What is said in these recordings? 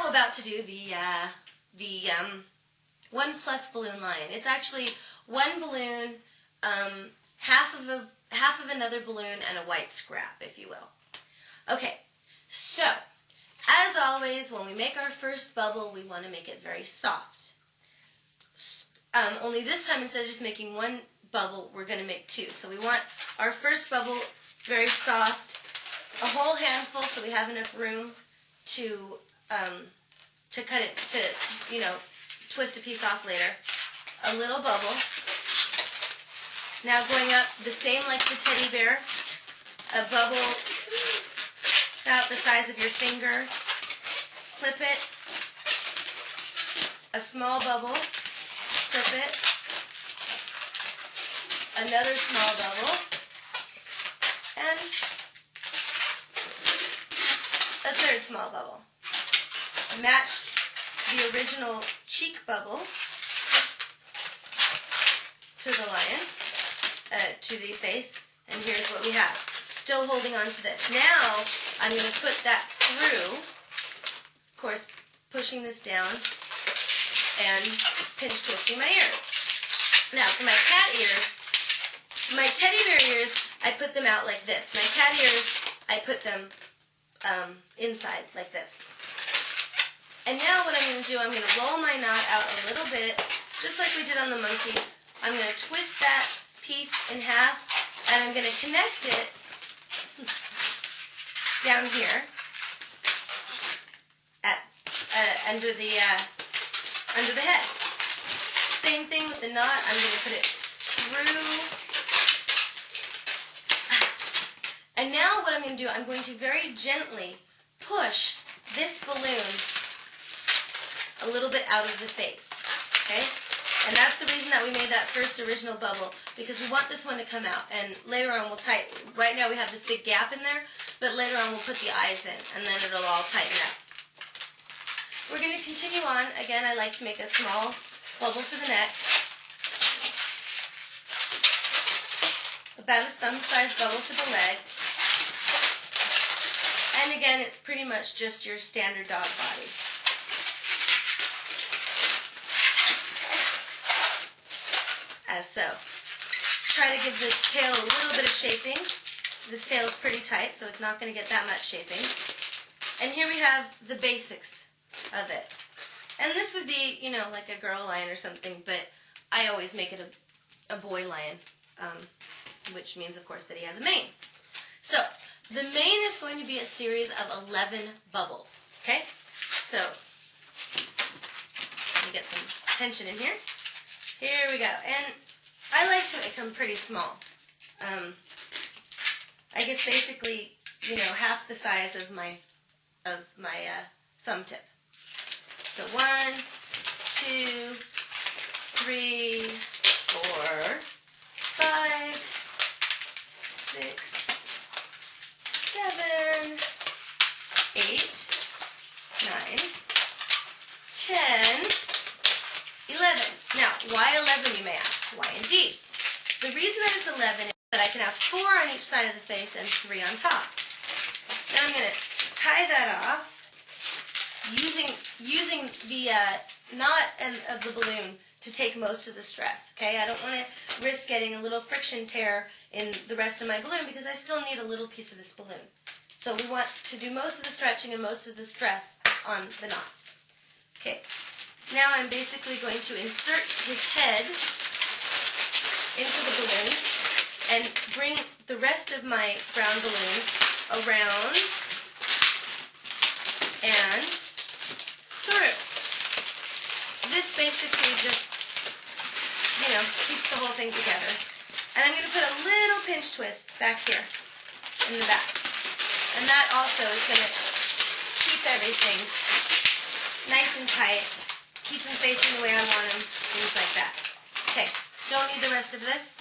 now about to do the 1 plus balloon lion. It's actually one balloon, half of another balloon, and a white scrap, if you will. Okay, so as always, when we make our first bubble, we want to make it very soft. Only this time, instead of just making one bubble, we're going to make two. So we want our first bubble very soft, a whole handful, so we have enough room to cut it, to, you know, twist a piece off later. A little bubble. Now going up, the same like the teddy bear, a bubble about the size of your finger, clip it, a small bubble, clip it, another small bubble, and a third small bubble. Match the original cheek bubble to the lion, to the face, and here's what we have. Still holding on to this. Now I'm going to put that through, of course, pushing this down and pinch twisting my ears. Now for my cat ears, my teddy bear ears, I put them out like this. My cat ears, I put them inside like this. And now what I'm going to do, I'm going to roll my knot out a little bit, just like we did on the monkey. I'm going to twist that piece in half, and I'm going to connect it down here at under the head. Same thing with the knot. I'm going to put it through. And now what I'm going to do, I'm going to very gently push this balloon a little bit out of the face. Okay? And that's the reason that we made that first original bubble, because we want this one to come out. And later on we'll tighten. Right now we have this big gap in there, but later on we'll put the eyes in, and then it'll all tighten up. We're going to continue on. Again, I like to make a small bubble for the neck. About a thumb-sized bubble for the leg. And again, it's pretty much just your standard dog body. As so. Try to give the tail a little bit of shaping. This tail is pretty tight, so it's not going to get that much shaping. And here we have the basics of it. And this would be, you know, like a girl lion or something, but I always make it a boy lion, which means, of course, that he has a mane. So, the mane is going to be a series of 11 bubbles, okay? So, let me get some tension in here. Here we go. And I like to make them pretty small. I guess basically, you know, half the size of my thumb tip. So 1, 2, 3, 4, 5, 6, 7, 8, 9, 10, 11. Now, why 11, you may ask? Why indeed? The reason that it's 11 is that I can have 4 on each side of the face and 3 on top. Now I'm going to tie that off using the knot of the balloon to take most of the stress. Okay, I don't want to risk getting a little friction tear in the rest of my balloon because I still need a little piece of this balloon. So we want to do most of the stretching and most of the stress on the knot. Okay. Now I'm basically going to insert his head into the balloon and bring the rest of my brown balloon around and through. This basically just, you know, keeps the whole thing together. And I'm going to put a little pinch twist back here in the back. And that also is going to keep everything nice and tight. Keep them facing the way I want them, things like that. Okay, don't need the rest of this.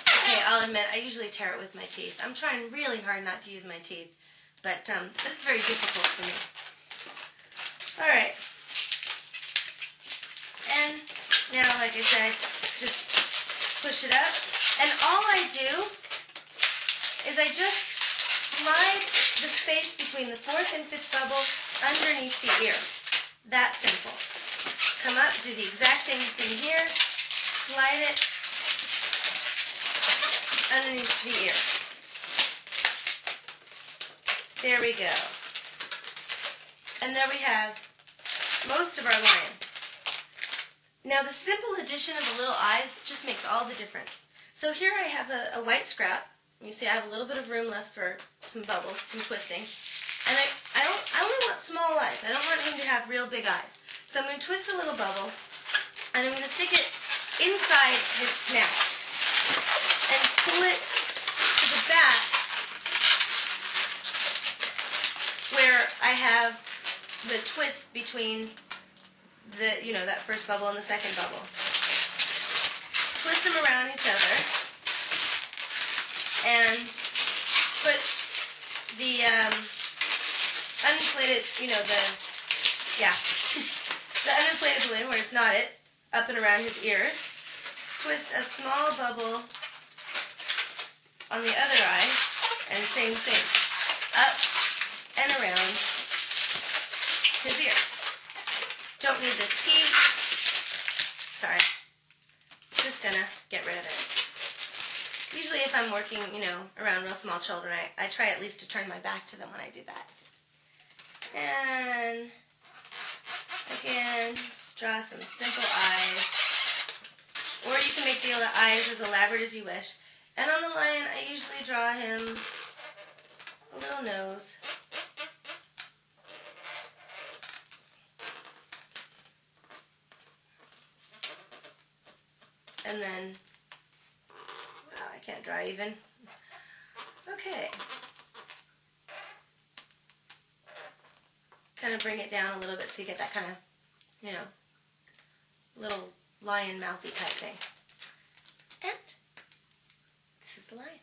Okay, I'll admit, I usually tear it with my teeth. I'm trying really hard not to use my teeth, but it's very difficult for me. Alright. And now, like I said, just push it up. And all I do is I just slide the space between the fourth and fifth bubble underneath the ear. That simple. Come up, do the exact same thing here, slide it underneath the ear. There we go. And there we have most of our lion. Now the simple addition of the little eyes just makes all the difference. So here I have a white scrap. You see I have a little bit of room left for some bubbles, some twisting. And I only want small eyes. I don't want him to have real big eyes. So I'm going to twist a little bubble, and I'm going to stick it inside his snout and pull it to the back where I have the twist between the, that first bubble and the second bubble. Twist them around each other and put the uninflated, the uninflated balloon where it's knotted up and around his ears. Twist a small bubble on the other eye, and same thing, up and around his ears. Don't need this piece. Sorry. Just gonna get rid of it. Usually if I'm working, around real small children, I try at least to turn my back to them when I do that. And again, just draw some simple eyes. Or you can make the eyes as elaborate as you wish. And on the lion, I usually draw him a little nose. And then, wow, I can't draw even. Okay. Kind of bring it down a little bit so you get that kind of, little lion mouthy type thing. And this is the lion.